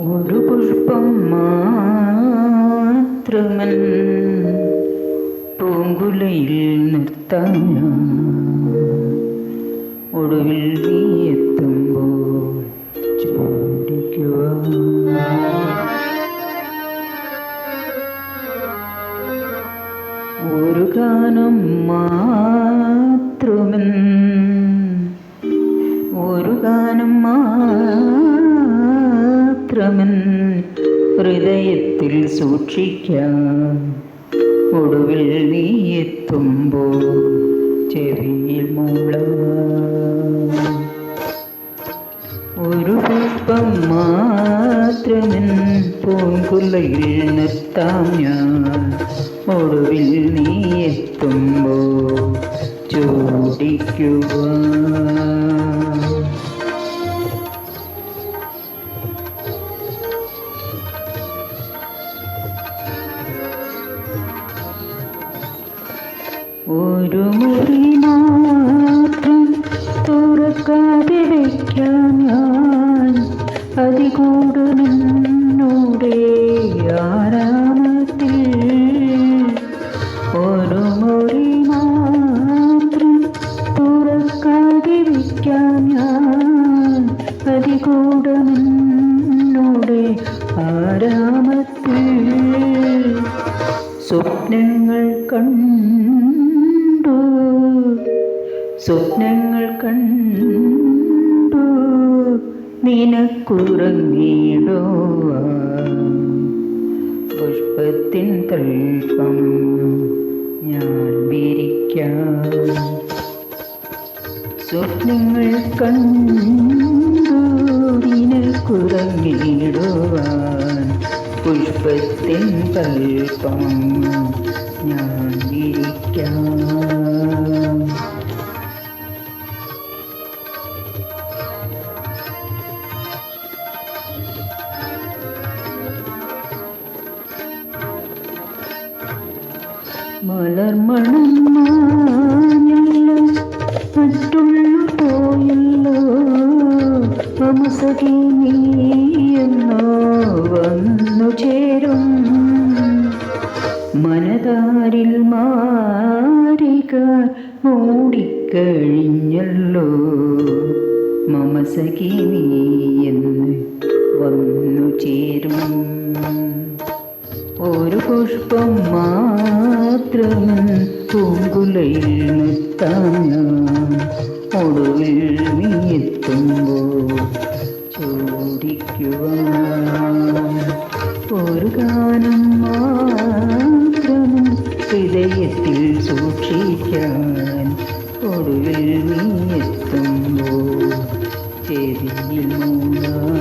ഒരു പുഷ്പം മാത്രമൻ പൂങ്കുലയിൽ നിർത്താൻ ഒടുവിൽ നീ എത്തുമ്പോൾ ചൂടിക്കുക. ഒരു ഗാനം മാത്രമൻ ഹൃദയത്തിൽ സൂക്ഷിക്കാം. ഒടുവിൽ നീ എത്തുമ്പോൾ ചെവിയിൽ മൂളാം. ഒരു പുഷ്പം മാത്രമൻ പൂങ്കുലയിൽ നിർത്താം ഞാൻ. ഒടുവിൽ നീ എത്തുമ്പോൾ ചൂടിക്കുക. ഒരു മുറി മാത്രം തുറക്കാതെ വയ്ക്കാൻ ഞാൻ അതികൂടെ നിന്നോടെ ആരാമത്തിൽ. ഒരു മുറി മാത്രം തുറക്കാതെ വയ്ക്കാൻ ഞാൻ അതികൂടെ നിന്നോടെ ആരാമത്തിൽ. സ്വപ്നങ്ങൾ കണ്ടു നിനക്കുറങ്ങിടുവാൻ പുഷ്പത്തിൻ തൽപ്പം ഞാൻ വിരിക്കാം. സ്വപ്നങ്ങൾ കണ്ടു നിനക്കുറങ്ങിടുവാൻ പുഷ്പത്തിൻ തൽപ്പം ഞാൻ വിരിക്കാം. മലർമണം മാഞ്ഞല്ലോ, മറ്റുള്ള പോയല്ലോ, അമസകി നീയെന്നോ വന്നു ചേരും. മനതാരിൽ മാരിക മൂടിക്കഴിഞ്ഞല്ലോ, മമസകി നീയെന്ന് വന്നു ചേരും. ഒരു പുഷ്പം മാത്രമൻ പൂങ്കുലയിൽ നിർത്താൻ ഞാൻ. ഒടുവിൽ നീ എത്തുമ്പോൾ ചോദിക്കുവാൻ. ഒരു ഗാനം മാത്രമൻ ഹൃദയത്തിൽ സൂക്ഷിക്കാൻ. ഒടുവിൽ നീ എത്തുമ്പോൾ ചെവിയിൽ മൂളാം.